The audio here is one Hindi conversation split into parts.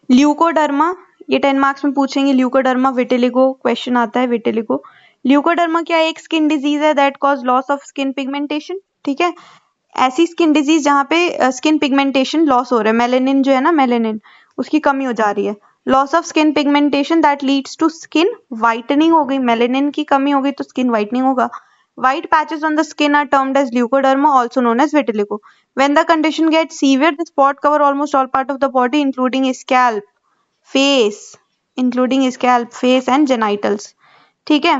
ल्यूकोडर्मा, ये 10 मार्क्स में पूछेंगे। ल्यूकोडर्मा विटिलिगो क्वेश्चन आता है, विटिलिगो। ल्यूकोडर्मा क्या है? एक स्किन डिजीज है that cause loss of skin pigmentation. ठीक है, ऐसी स्किन डिजीज जहाँ पे स्किन पिगमेंटेशन लॉस हो रहा है, मेलेनिन जो है ना, मेलेनिन उसकी कमी हो जा रही है। Loss of skin pigmentation that leads to skin whitening हो गई, मेलेनिन की कमी हो गई तो स्किन वाइटनिंग होगा। White patches on the skin are termed as leukoderma, also known as vitiligo. When the condition gets severe, the spot cover almost all part of the body, including scalp, face and genitals. ठीक है,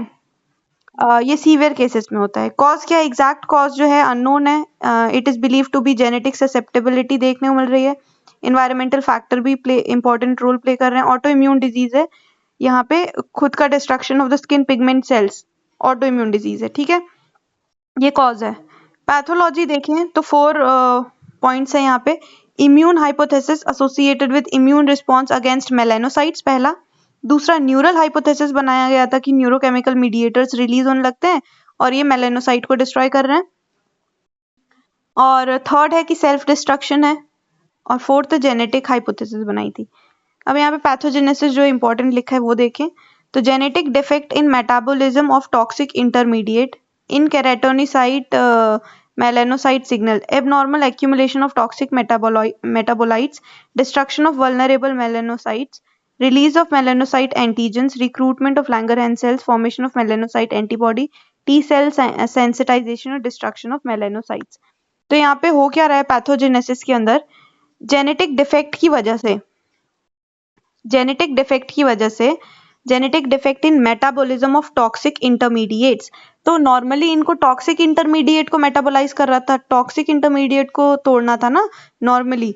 ये सीवियर केसेस में होता है। कॉज क्या है? एग्जैक्ट कॉज जो है अननोन है। It is believe to be genetic susceptibility देखने को मिल रही है। इन्वायरमेंटल फैक्टर भी इंपॉर्टेंट रोल प्ले कर रहे हैं। ऑटो इम्यून डिजीज है, यहाँ पे खुद का destruction of the skin pigment cells, auto immune disease है। ठीक है, ये कॉज है। पैथोलॉजी देखें तो 4 पॉइंट्स है यहाँ पे। Immune hypothesis associated with immune response against melanocytes, पहला। दूसरा, न्यूरल हाइपोथेसिस बनाया गया था कि न्यूरोकेमिकल मीडिएटर्स रिलीज होने लगते हैं और ये मेलानोसाइट को डिस्ट्रॉय कर रहे हैं। और थर्ड है कि सेल्फ डिस्ट्रक्शन है। और फोर्थ जेनेटिक हाइपोथेसिस बनाई थी। अब यहाँ पे पैथोजेनेसिस जो इंपॉर्टेंट लिखा है वो देखें तो genetic defect in metabolism of toxic intermediate in keratinocyte melanocyte signal, abnormal accumulation of toxic metabolites, destruction of vulnerable melanocytes, release of melanocyte antigens, recruitment of Langerhans cells, formation of melanocyte antibody, T cell sensitization और destruction of melanocytes। तो यहाँ पे हो क्या रहा है पैथोजेनेसिस के अंदर? जेनेटिक डिफेक्ट की वजह से, genetic defect in metabolism of toxic intermediates. तो नॉर्मली इनको टॉक्सिक इंटरमीडिएट को मेटाबोलाइज कर रहा था, टॉक्सिक इंटरमीडिएट को तोड़ना था ना नॉर्मली,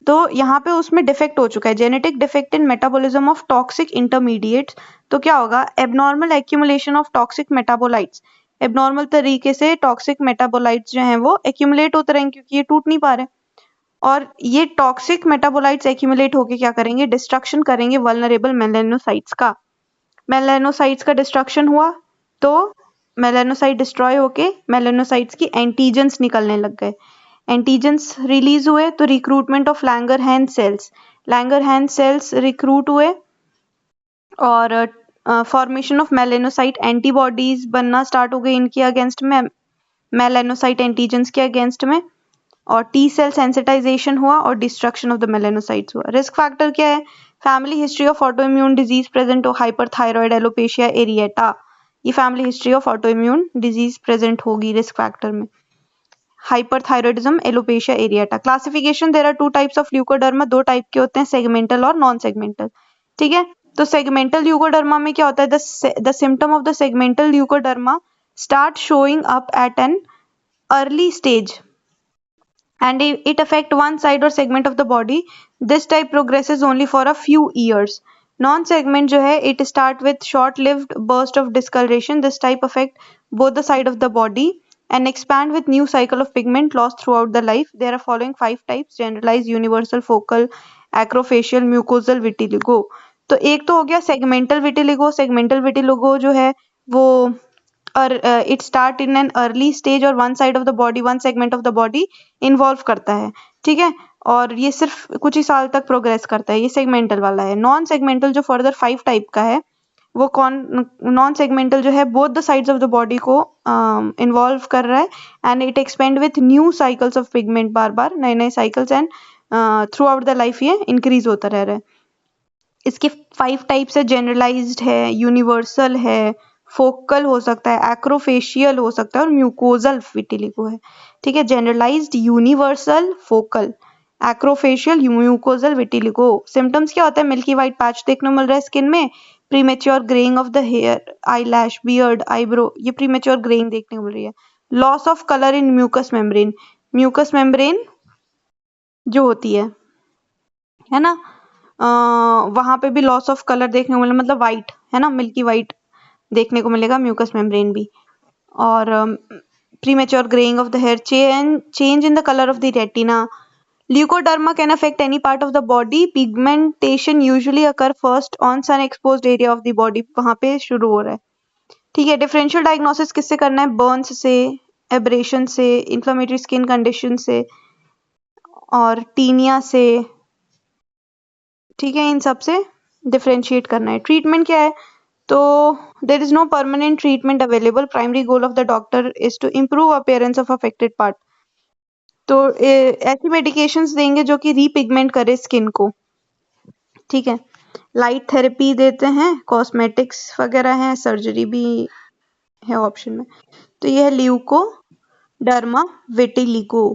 तो यहाँ पे उसमें डिफेक्ट हो चुका है, genetic defect in metabolism of toxic intermediates. तो क्या होगा? Abnormal accumulation of toxic metabolites, abnormal तरीके से टॉक्सिक मेटाबोलाइट्स जो हैं वो एक्यूमुलेट होते रहेंगे क्योंकि ये टूट नहीं पा रहे। और ये टॉक्सिक मेटाबोलाइट्स एक्यूमुलेट होके क्या करेंगे? डिस्ट्रक्शन करेंगे वल्नरेबल मेलानोसाइट्स का। मेलानोसाइट्स का डिस्ट्रक्शन हुआ तो मेलानोसाइट डिस्ट्रॉय होके मेलानोसाइट्स की एंटीजेंस निकलने लग गए। एंटीजेंस रिलीज हुए तो recruitment of Langerhans cells, Langerhans cells recruit हुए और फॉर्मेशन ऑफ मेलानोसाइट एंटीबॉडीज बनना स्टार्ट हो गई इनके अगेंस्ट में, मेलानोसाइट एंटीजेंस के अगेंस्ट में, और टी सेल सेंसिटाइजेशन हुआ और डिस्ट्रक्शन ऑफ द मेलानोसाइट्स हुआ। रिस्क फैक्टर क्या है? Family history of autoimmune disease present हो, हाइपरथायरॉयड एलोपेशिया एरिएटा, ये family history of autoimmune disease present होगी रिस्क फैक्टर में। Hyperthyroidism, alopecia areata. Classification, there are 2 types of leukoderma, 2 type के होते हैं, सेगमेंटल और नॉन सेगमेंटल। ठीक है, तो सेगमेंटल ल्यूकोडर्मा में क्या होता है? The symptom of the segmental leucoderma start showing up at N early stage and it affect one side or segment of the body. This type progresses only for a few years. Non-segment जो है it start with short-lived burst of discoloration. This type affect both the side of the body and expand with new cycle of pigment loss throughout the life. There are following 5 types: generalized, universal, focal, acrofacial, mucosal, vitiligo. तो एक तो हो गया segmental vitiligo। segmental vitiligo जो है वो और it start in an early stage और one side of the body, one segment of the body involve करता है। ठीक है, और ये सिर्फ कुछ ही साल तक प्रोग्रेस करता है, ये सेगमेंटल वाला है। नॉन सेगमेंटल जो फर्दर 5 टाइप का है वो कौन? नॉन सेगमेंटल जो है both the sides of the body को इन्वॉल्व कर रहा है and it expand with new cycles of pigment, बार बार नए नए cycles, and throughout the life ये इंक्रीज होता रह रहा है। इसके 5 टाइप्स है, जनरलाइज्ड है, यूनिवर्सल है, फोकल हो सकता है, एक्रोफेशियल हो सकता है और म्यूकोजल विटिलिगो है। ठीक है, generalised, universal, focal, acrofacial, mucosal vitiligo. Symptoms क्या होता है? मिल्की व्हाइट पैच देखने को मिल रहा है स्किन में, premature greying of the hair, eyelash, beard, eyebrow, ये प्रीमेच्योर ग्रेइंग देखने को मिल रही है। Loss of colour in mucous membrane, mucous membrane जो होती है ना, वहां पे भी लॉस ऑफ कलर देखने को मिले, मतलब व्हाइट है ना, मिल्की व्हाइट देखने को मिलेगा म्यूकस मेम्ब्रेन भी। और premature greying of the hair, change in the colour of the retina. Leukoderma can affect any part of the body. Pigmentation usually occur first on sun exposed area of the body, वहां पे शुरू हो रहा है। ठीक है, डिफरेंशियल डायग्नोसिस किससे करना है? बर्न्स से, एब्रेशन से, इन्फ्लेमेटरी स्किन कंडीशन से और टीनिया से, ठीक है, इन सब से डिफरेंशिएट करना है। ट्रीटमेंट क्या है? तो there is no permanent treatment available, primary goal of the doctor is to improve appearance of affected part. तो ऐसी मेडिकेशंस देंगे जो कि रीपिगमेंट करे स्किन को, ठीक है। लाइट थेरेपी देते हैं, कॉस्मेटिक्स वगैरह हैं, सर्जरी भी है ऑप्शन में। तो ये है ल्यूको डर्मा विटिलिगो।